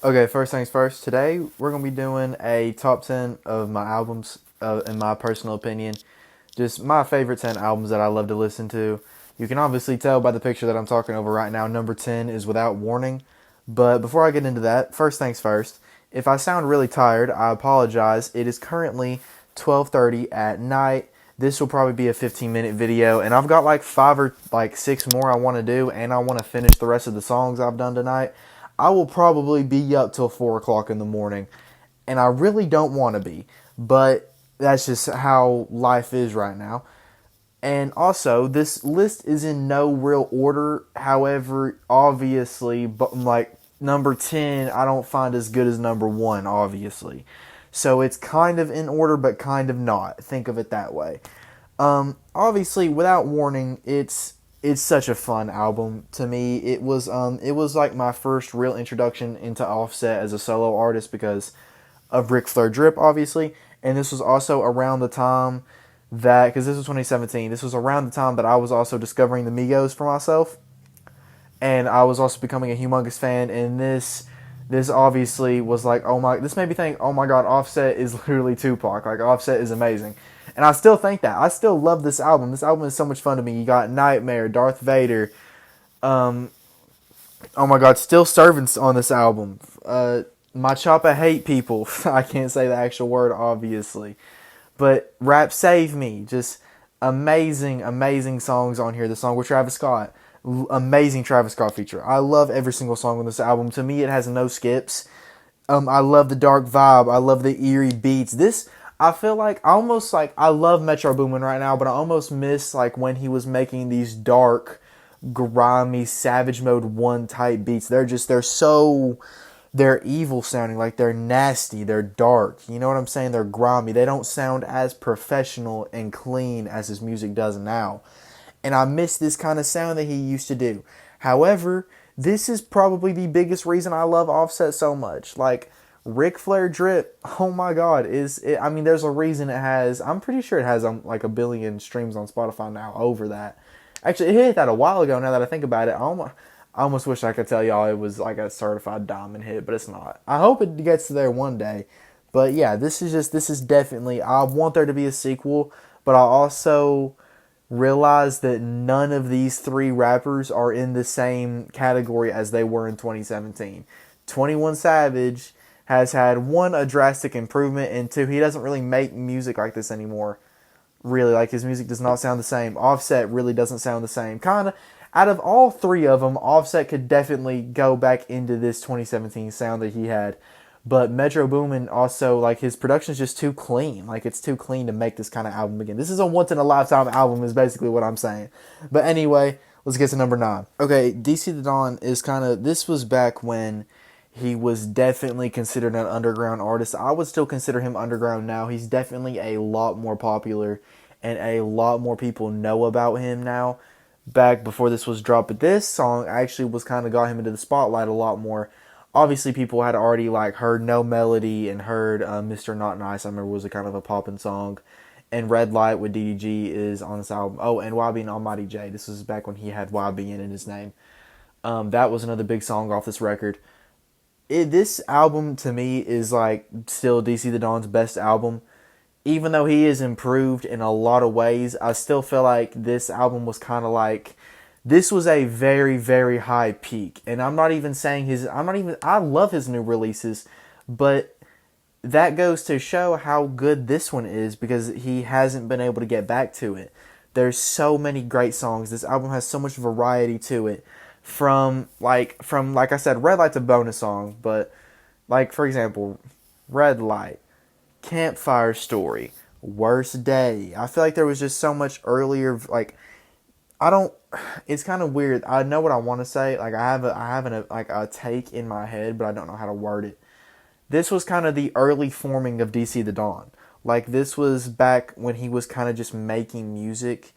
Okay, first things first. Today we're gonna be doing a top 10 of my albums, in my personal opinion. Just my favorite 10 albums that I love to listen to. You can obviously tell by the picture that I'm talking over right now. Number 10 is Without Warning. But before I get into that, first things first. If I sound really tired, I apologize. It is currently 12:30 at night. This will probably be a 15-minute video, and I've got like 5 or 6 more I want to do, and I want to finish the rest of the songs I've done tonight. I will probably be up till 4 o'clock in the morning, and I really don't want to be, but that's just how life is right now. And also, this list is in no real order. However, obviously, but like number 10, I don't find as good as number 1, obviously. So it's kind of in order, but kind of not. Think of it that way. Obviously, Without Warning, it's such a fun album to me. It was like my first real introduction into Offset as a solo artist because of Ric Flair Drip, obviously, and this was also around the time that, because this was 2017, this was around the time that I was also discovering the Migos for myself, and I was also becoming a humongous fan. And this obviously was like, oh my, this made me think, oh my god, Offset is literally Tupac. Like, Offset is amazing. And I still think that. I still love this album. This album is so much fun to me. You got Nightmare, Darth Vader. Um, oh my god, Still Servants on this album. My Choppa Hate People. I can't say the actual word, obviously. But Rap Save Me. Just amazing, amazing songs on here. The song with Travis Scott. Amazing Travis Scott feature. I love every single song on this album. To me, it has no skips. I love the dark vibe. I love the eerie beats. This, I feel like, almost like, I love Metro Boomin right now, but I almost miss like when he was making these dark, grimy, Savage Mode 1 type beats. They're evil sounding, like they're nasty, they're dark. You know what I'm saying? They're grimy. They don't sound as professional and clean as his music does now. And I miss this kind of sound that he used to do. However, this is probably the biggest reason I love Offset so much. Like, Ric Flair Drip, oh my god, I mean, there's a reason it has, I'm pretty sure it has like a billion streams on Spotify now over that. Actually, it hit that a while ago now that I think about it. I almost wish I could tell y'all it was like a certified diamond hit, but it's not. I hope it gets to there one day. But yeah, this is definitely, I want there to be a sequel, but I also realize that none of these three rappers are in the same category as they were in 2017. 21 Savage has had, one, a drastic improvement, and two, he doesn't really make music like this anymore. Really, like, his music does not sound the same. Offset really doesn't sound the same. Kind of, out of all three of them, Offset could definitely go back into this 2017 sound that he had. But Metro Boomin also, like, his production is just too clean. Like, it's too clean to make this kind of album again. This is a once in a lifetime album, is basically what I'm saying. But anyway, let's get to number 9. Okay, DC the Don is kind of, this was back when he was definitely considered an underground artist. I would still consider him underground now. He's definitely a lot more popular, and a lot more people know about him now. Back before this was dropped, but this song actually was kind of got him into the spotlight a lot more. Obviously, people had already like heard No Melody and heard Mr. Not Nice. I remember was a kind of a poppin' song, and Red Light with DDG is on this album. Oh, and YB and Almighty J. This was back when he had YB in his name. That was another big song off this record. This album to me is like still DC the Don's best album. Even though he is improved in a lot of ways, I still feel like this album was kind of like, this was a very, very high peak. And I'm not even saying I love his new releases, but that goes to show how good this one is because he hasn't been able to get back to it. There's so many great songs. This album has so much variety to it. From like I said, Red Light's a bonus song, but like, for example, Red Light, Campfire Story, Worst Day. I feel like there was just so much earlier, like, I don't, it's kind of weird. I know what I want to say. Like, I have a take in my head, but I don't know how to word it. This was kind of the early forming of DC the Dawn. Like, this was back when he was kind of just making music.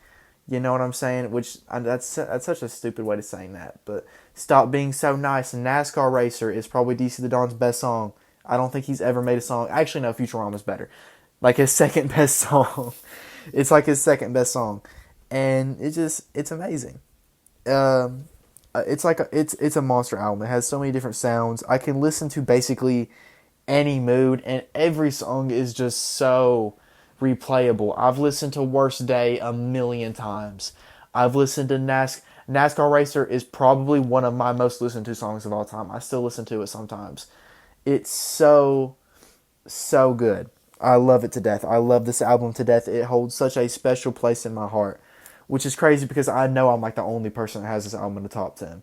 You know what I'm saying? Which, that's such a stupid way to saying that. But Stop Being So Nice and NASCAR Racer is probably DC the Dawn's best song. I don't think he's ever made a song. Actually, no, Futurama's better. Like, his second best song. It's like his second best song. And it's amazing. It's like it's a monster album. It has so many different sounds. I can listen to basically any mood, and every song is just so replayable. I've listened to Worst Day a million times. I've listened to NASCAR Racer is probably one of my most listened to songs of all time. I still listen to it sometimes. It's so good. I love it to death. I love this album to death. It holds such a special place in my heart, which is crazy because I know I'm like the only person that has this album in the top 10.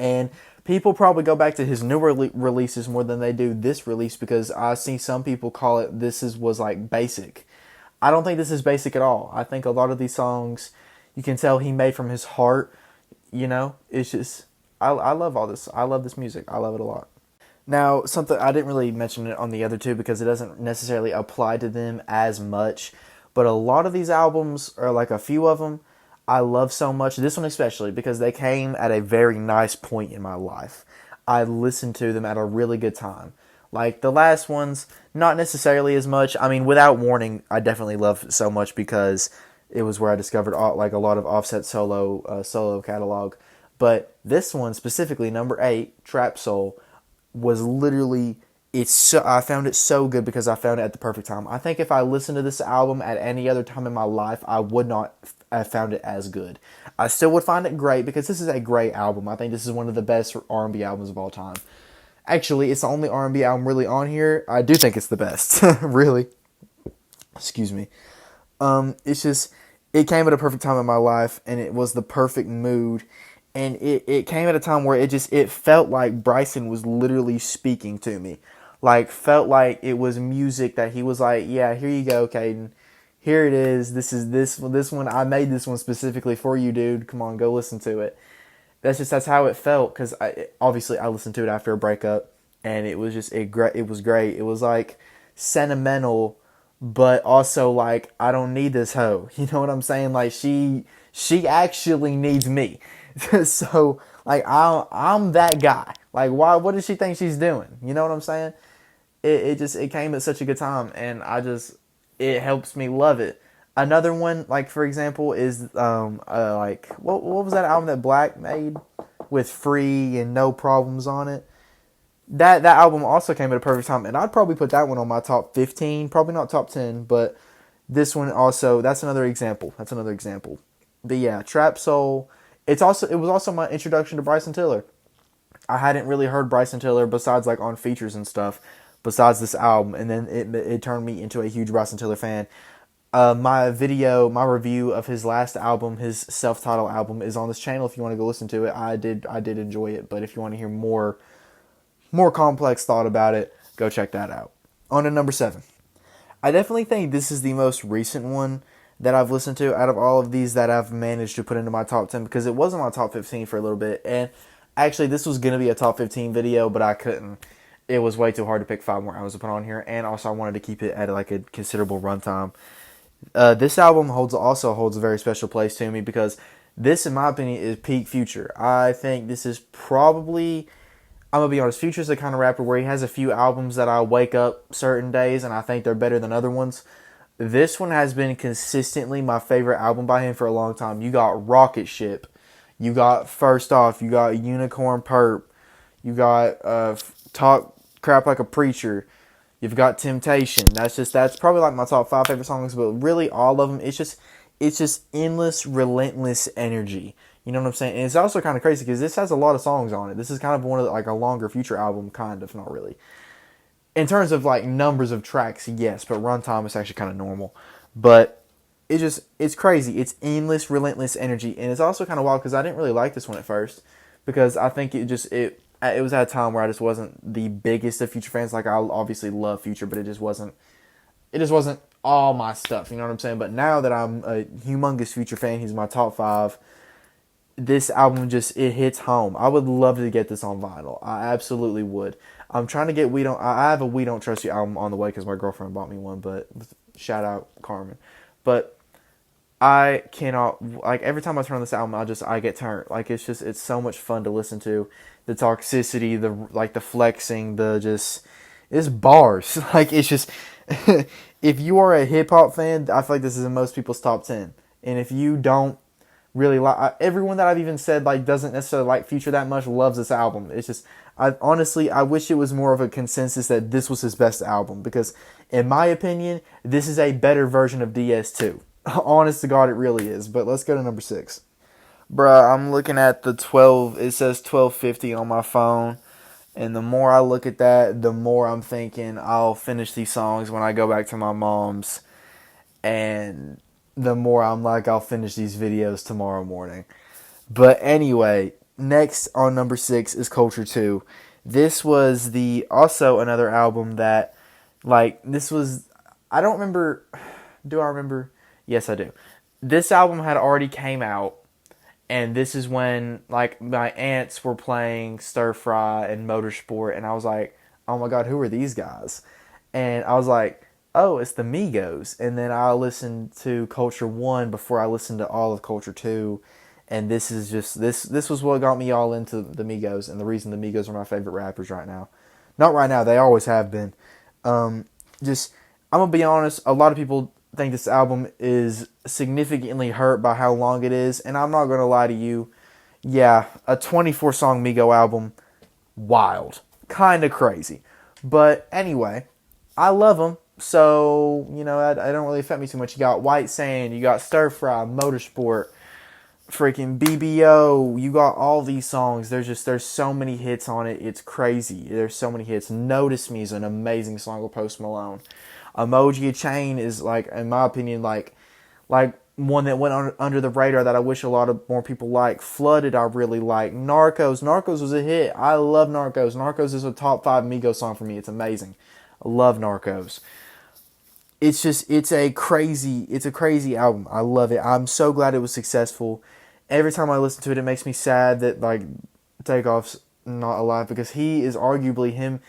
And people probably go back to his newer releases more than they do this release because I see some people call it was like basic. I don't think this is basic at all. I think a lot of these songs you can tell he made from his heart. It's just I love all this. I love this music. I love it a lot. Now, something I didn't really mention it on the other two because it doesn't necessarily apply to them as much, but a lot of these albums, or like a few of them, I love so much. This one especially because they came at a very nice point in my life. I listened to them at a really good time. Like the last ones, not necessarily as much. I mean, Without Warning, I definitely love so much because it was where I discovered like a lot of Offset solo catalog. But this one specifically, number 8, Trap Soul, was literally I found it so good because I found it at the perfect time. I think if I listened to this album at any other time in my life, I would not have found it as good. I still would find it great because this is a great album. I think this is one of the best R&B albums of all time. Actually, it's the only R&B album really on here. I do think it's the best. Really. Excuse me. It's just it came at a perfect time in my life and it was the perfect mood. And it came at a time where it felt like Bryson was literally speaking to me. Like, felt like it was music that he was like, yeah, here you go, Caden. Here it is. This one. I made this one specifically for you, dude. Come on, go listen to it. That's how it felt because obviously I listened to it after a breakup, and it was it was great. It was like sentimental, but also like I don't need this hoe. You know what I'm saying? Like she actually needs me. So like I'm that guy. Like why? What does she think she's doing? You know what I'm saying? It came at such a good time, and it helps me love it. Another one, like for example, is like what was that album that Black made with Free and No Problems on it? That album also came at a perfect time, and I'd probably put that one on my top 15, probably not top 10, but this one also that's another example. That's another example. But yeah, Trap Soul. It was also my introduction to Bryson Tiller. I hadn't really heard Bryson Tiller besides like on features and stuff, besides this album, and then it turned me into a huge Bryson Tiller fan. My review of his last album, his self-titled album, is on this channel. If you want to go listen to it, I did enjoy it. But if you want to hear more complex thought about it, go check that out. On to number 7. I definitely think this is the most recent one that I've listened to out of all of these that I've managed to put into my top 10 because it was in my top 15 for a little bit. And actually, this was going to be a top 15 video, but I couldn't. It was way too hard to pick 5 more albums to put on here. And also, I wanted to keep it at like a considerable runtime. This album also holds a very special place to me because this, in my opinion, is peak Future. I think this is probably, I'm going to be honest, Future's the kind of rapper where he has a few albums that I wake up certain days and I think they're better than other ones. This one has been consistently my favorite album by him for a long time. You got Rocket Ship. You got First Off. You got Unicorn Perp. You got Talk Crap Like a Preacher. You've got Temptation. That's probably like my top 5 favorite songs, but really all of them, it's just endless, relentless energy. You know what I'm saying? And it's also kind of crazy because this has a lot of songs on it. This is kind of one of like a longer Future album, kind of, not really. In terms of like numbers of tracks, yes, but runtime is actually kind of normal. But it's crazy. It's endless, relentless energy, and it's also kind of wild because I didn't really like this one at first because I think it was at a time where I just wasn't the biggest of Future fans. Like I obviously love Future, but it just wasn't all my stuff. You know what I'm saying? But now that I'm a humongous Future fan, he's my top 5. This album it hits home. I would love to get this on vinyl. I absolutely would. I'm trying to get I have a We Don't Trust You album on the way because my girlfriend bought me one, but shout out Carmen. But I cannot, like every time I turn on this album, I get turned. Like it's so much fun to listen to. The toxicity, the flexing, it's bars. Like it's just, if you are a hip hop fan, I feel like this is in most people's top 10. And if you don't really like. Everyone that I've even said like doesn't necessarily like Future that much loves this album. It's just I honestly I wish it was more of a consensus that this was his best album because in my opinion this is a better version of DS2. Honest to God, it really is. But let's go to number 6. Bruh, I'm looking at the 12. It says 1250 on my phone. And the more I look at that, the more I'm thinking I'll finish these songs when I go back to my mom's. And the more I'm like, I'll finish these videos tomorrow morning. But anyway, next on number 6 is Culture 2. This was the also another album that, like, this was, I don't remember, do I remember? Yes, I do. This album had already came out, and this is when like my aunts were playing Stir Fry and Motorsport, and I was like, "Oh my God, who are these guys?" And I was like, "Oh, it's the Migos." And then I listened to Culture 1 before I listened to all of Culture 2, and this is just this was what got me all into the Migos, and the reason the Migos are my favorite rappers right now. Not right now, they always have been. Just I'm gonna be honest, a lot of people think this album is significantly hurt by how long it is, and I'm not gonna lie to you. Yeah, a 24 song Migo album, wild, kind of crazy. But anyway, I love them, so you know I don't really affect me too much. You got White Sand, you got Stir Fry, Motorsport, freaking BBO. You got all these songs. There's so many hits on it. It's crazy. There's so many hits. Notice Me is an amazing song with Post Malone. Emoji Chain is like, in my opinion, like one that went under the radar that I wish a lot of more people like. Flooded, I really like. Narcos was a hit. I love Narcos. Narcos is a top 5 Migos song for me. It's amazing. I love Narcos. It's a crazy album. I love it. I'm so glad it was successful. Every time I listen to it, it makes me sad that like Takeoff's not alive because he is arguably him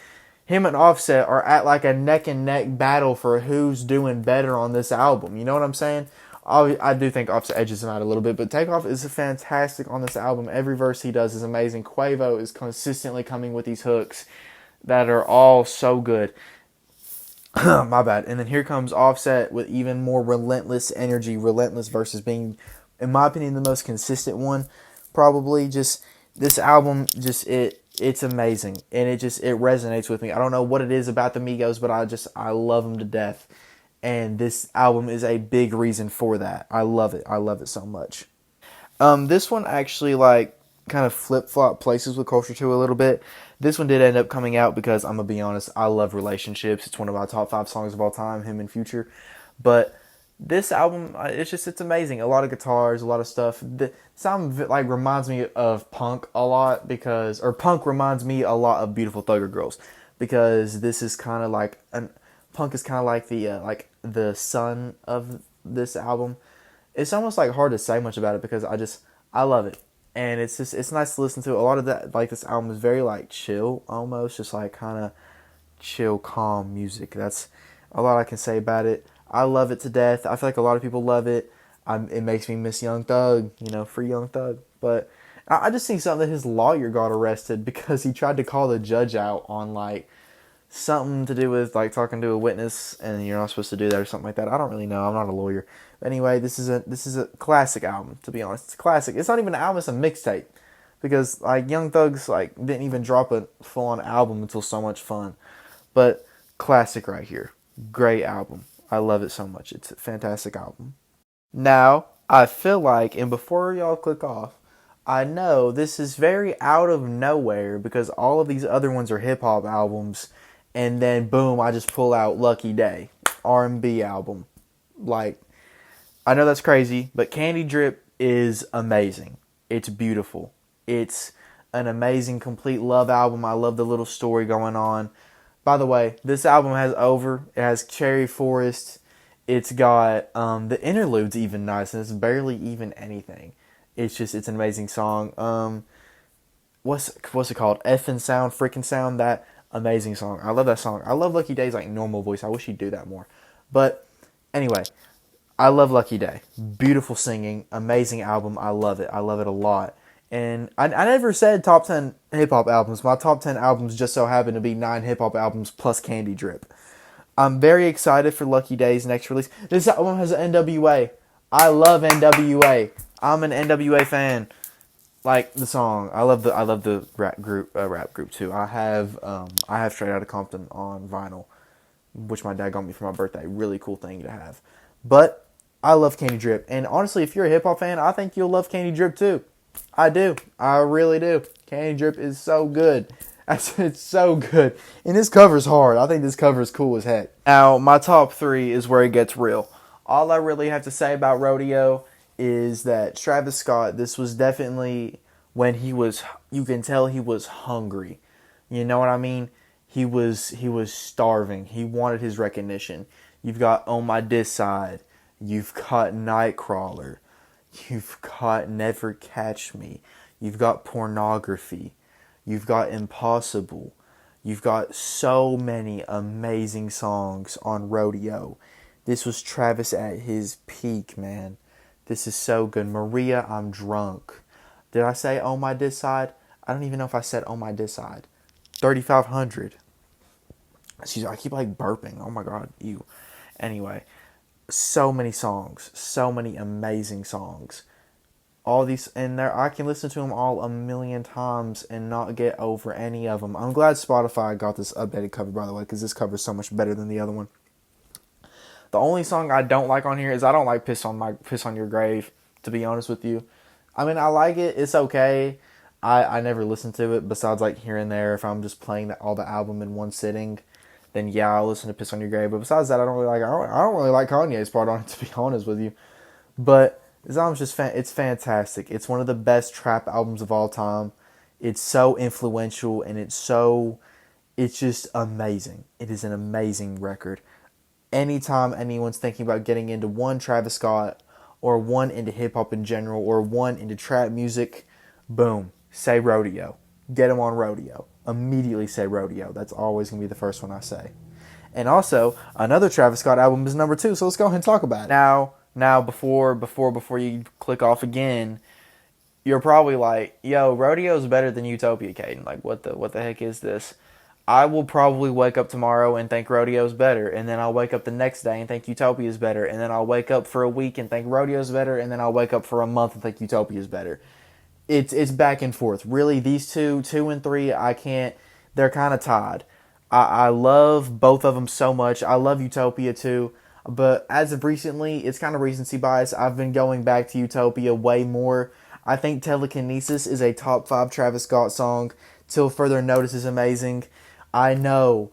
and Offset are at like a neck and neck battle for who's doing better on this album. You know what I'm saying? I do think Offset edges him out a little bit, but Takeoff is fantastic on this album. Every verse he does is amazing. Quavo is consistently coming with these hooks that are all so good. My bad. And then here comes Offset with even more relentless energy. Relentless versus being, in my opinion, the most consistent one. Probably just this album, it's amazing, and it resonates with me. I don't know what it is about the Migos, but I love them to death, and this album is a big reason for that. I love it. I love it so much. This one actually like kind of flip flop places with Culture 2 a little bit. This one did end up coming out because I'm gonna be honest, I love Relationships. It's one of my top 5 songs of all time, him and Future, but this album, it's amazing. A lot of guitars, a lot of stuff. This album like reminds me of Punk a lot or Punk reminds me a lot of Beautiful Thugger Girls because this is kind of like Punk is kind of like the son of this album. It's almost like hard to say much about it because I love it, and it's nice to listen to. A lot of that like this album is very like chill almost, just like kind of chill, calm music. That's a lot I can say about it. I love it to death. I feel like a lot of people love it. It makes me miss Young Thug, free Young Thug. But I just think something that his lawyer got arrested because he tried to call the judge out on like something to do with like talking to a witness, and you're not supposed to do that or something like that. I don't really know. I'm not a lawyer. But anyway, this is a classic album. To be honest, it's a classic. It's not even an album. It's a mixtape because like Young Thug's like didn't even drop a full on album until So Much Fun. But classic right here. Great album. I love it so much. It's a fantastic album. Now, I feel like, and before y'all click off, I know this is very out of nowhere because all of these other ones are hip hop albums, and then boom, I just pull out Lucky Day, R&B album. Like, I know that's crazy, but Candy Drip is amazing. It's beautiful. It's an amazing complete love album. I love the little story going on. By the way, this album has Over. It has Cherry Forest. It's got the interlude's even nice, and it's barely even anything. It's an amazing song. What's it called? Effin' Sound, Frickin' Sound. That amazing song. I love that song. I love Lucky Day's like normal voice. I wish he'd do that more. But anyway, I love Lucky Day. Beautiful singing, amazing album. I love it. I love it a lot. And I never said top 10 hip-hop albums. My top 10 albums just so happen to be 9 hip-hop albums plus Candy Drip. I'm very excited for Lucky Day's next release. This album has NWA. I love NWA. I'm an NWA fan. Like the song, I love the rap group too. I have Straight Outta Compton on vinyl, which my dad got me for my birthday. Really cool thing to have. But I love Candy Drip, and honestly, if you're a hip hop fan, I think you'll love Candy Drip too. I do. I really do. Candy Drip is so good. It's so good. And this cover's hard. I think this cover is cool as heck. Now, my top three is where it gets real. All I really have to say about Rodeo is that Travis Scott, this was definitely when you can tell he was hungry. You know what I mean? He was starving. He wanted his recognition. You've got On My Diss Side. You've got Nightcrawler. You've got Never Catch Me. You've got Pornography. You've got Impossible. You've got so many amazing songs on Rodeo. This was Travis at his peak, man. This is so good. Maria, I'm Drunk. Did I say On My Diss Side? I don't even know if I said On My Diss Side. 3500. Excuse me, I keep like burping. Oh my god, ew. Anyway, so many songs, so many amazing songs. All these in there, I can listen to them all a million times and not get over any of them. I'm glad Spotify got this updated cover, by the way, because this cover is so much better than the other one. The only song I don't like on here is I don't like Piss on Your Grave, to be honest with you. I mean, I like it. It's okay. I never listen to it besides like here and there. If I'm just playing all the album in one sitting, then yeah, I'll listen to Piss on Your Grave. But besides that, I don't really like Kanye's part on it, to be honest with you. But this album's just it's fantastic. It's one of the best trap albums of all time. It's so influential and it's just amazing. It is an amazing record. Anytime anyone's thinking about getting into one Travis Scott or one into hip hop in general or one into trap music, boom, say Rodeo. Get them on Rodeo. Immediately say Rodeo. That's always going to be the first one I say. And also, another Travis Scott album is number 2, so let's go ahead and talk about it. Now, before you click off again, you're probably like, yo, Rodeo's better than Utopia, Caden. Like, what the heck is this? I will probably wake up tomorrow and think Rodeo's better, and then I'll wake up the next day and think Utopia's better, and then I'll wake up for a week and think Rodeo's better, and then I'll wake up for a month and think Utopia's better. It's back and forth. Really, these two and three, I can't. They're kind of tied. I love both of them so much. I love Utopia too, but as of recently, it's kind of recency bias. I've been going back to Utopia way more. I think Telekinesis is a top 5 Travis Scott song. Till Further Notice is amazing. I know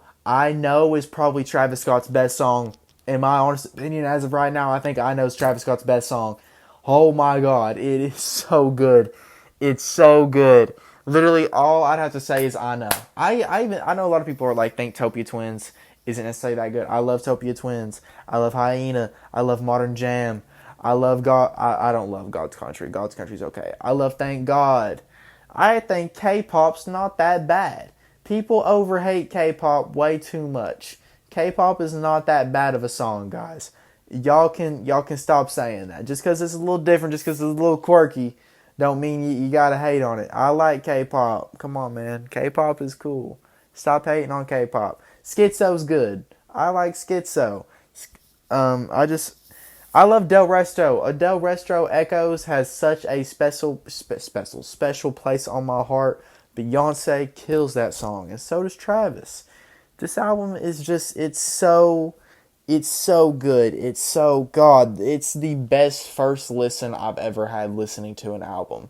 is probably Travis Scott's best song. In my honest opinion, as of right now, I think I Know is Travis Scott's best song. Oh my god, it is so good. It's so good. Literally, all I'd have to say is I know. I know a lot of people are like, think Topia Twins isn't necessarily that good. I love Topia Twins. I love Hyena. I love Modern Jam. I love God. I don't love God's Country. God's Country's okay. I love Thank God. I think K-pop's not that bad. People overhate K-pop way too much. K-pop is not that bad of a song, guys. Y'all can stop saying that. Just because it's a little different, just because it's a little quirky, don't mean you gotta hate on it. I like K-pop. Come on, man. K-pop is cool. Stop hating on K-pop. Schizo's good. I like Schizo. I love Del Resto. Del Resto Echoes has such a special place on my heart. Beyonce kills that song, and so does Travis. This album is just, it's so good. It's the best first listen I've ever had listening to an album.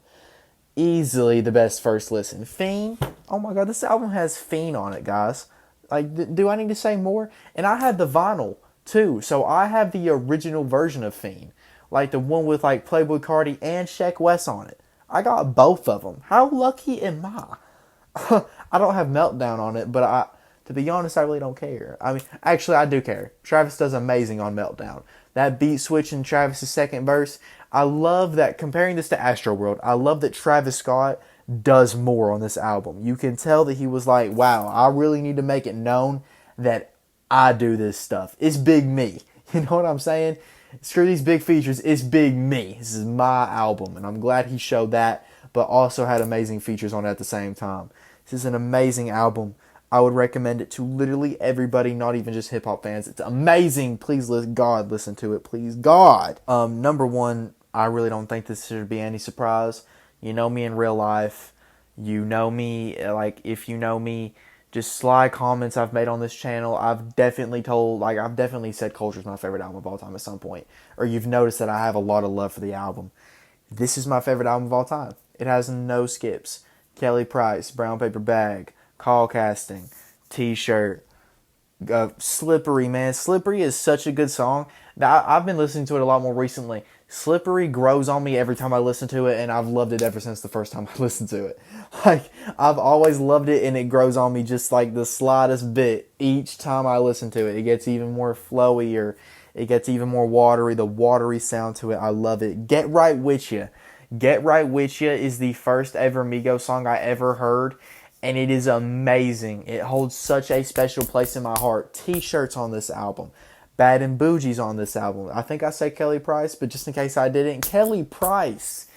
Easily the best first listen. Fiend, oh my god, this album has Fiend on it, guys. Like, do I need to say more? And I had the vinyl, too, so I have the original version of Fiend. Like, the one with, like, Playboi Carti and Sheck West on it. I got both of them. How lucky am I? I don't have Meltdown on it, but to be honest, I really don't care. I mean, actually, I do care. Travis does amazing on Meltdown. That beat switch in Travis' second verse, I love that. Comparing this to Astroworld, I love that Travis Scott does more on this album. You can tell that he was like, wow, I really need to make it known that I do this stuff. It's big me. You know what I'm saying? Screw these big features. It's big me. This is my album, and I'm glad he showed that, but also had amazing features on it at the same time. This is an amazing album. I would recommend it to literally everybody, not even just hip hop fans. It's amazing. Please, God, listen to it. Please, God. Number 1, I really don't think this should be any surprise. You know me in real life. You know me, like, if you know me, just sly comments I've made on this channel. I've definitely said Culture's my favorite album of all time at some point. Or you've noticed that I have a lot of love for the album. This is my favorite album of all time. It has no skips. Kelly Price, Brown Paper Bag, Call Casting, T-Shirt, Slippery, man. Slippery is such a good song. Now, I've been listening to it a lot more recently. Slippery grows on me every time I listen to it, and I've loved it ever since the first time I listened to it. Like, I've always loved it, and it grows on me just like the slightest bit each time I listen to it. It gets even more flowy, or it gets even more watery. The watery sound to it, I love it. Get Right With Ya. Get Right With Ya is the first ever Migos song I ever heard, and it is amazing. It holds such a special place in my heart. T-Shirt's on this album. Bad and Bougie's on this album. I think I said Kelly Price, but just in case I didn't, Kelly Price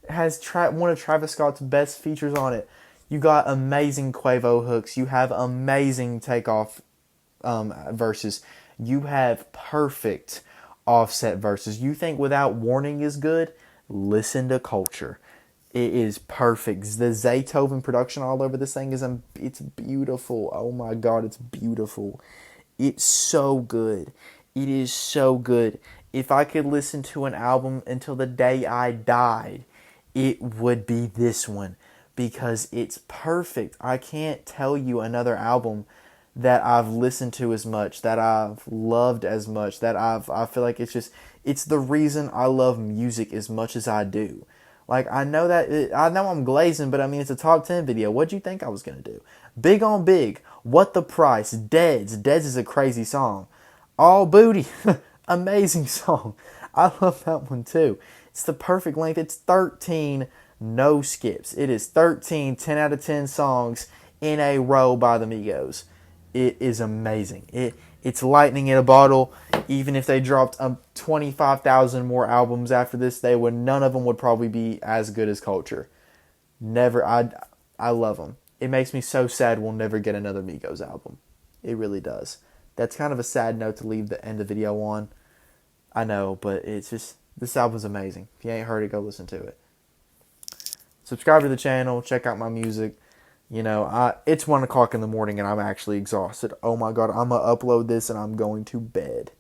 has one of Travis Scott's best features on it. You got amazing Quavo hooks. You have amazing Takeoff verses. You have perfect Offset verses. You think Without Warning is good? Listen to Culture. It is perfect. The Zaytoven production all over this thing it's beautiful. Oh my God, it's beautiful. It's so good. It is so good. If I could listen to an album until the day I died, it would be this one because it's perfect. I can't tell you another album that I've listened to as much, that I've loved as much, I feel like it's the reason I love music as much as I do. Like, I know I'm glazing, but I mean, it's a top 10 video. What'd you think I was going to do? Big on Big. What the Price? Deads. Deads is a crazy song. All Booty. Amazing song. I love that one too. It's the perfect length. It's 13 no skips. It is 13 10 out of 10 songs in a row by the Migos. It is amazing. It's lightning in a bottle. Even if they dropped 25,000 more albums after this, none of them would probably be as good as Culture. Never. I love them. It makes me so sad we'll never get another Migos album. It really does. That's kind of a sad note to leave the end of the video on. I know, but it's just, this album's amazing. If you ain't heard it, go listen to it. Subscribe to the channel. Check out my music. You know, it's 1 o'clock in the morning and I'm actually exhausted. Oh my God, I'm going to upload this and I'm going to bed.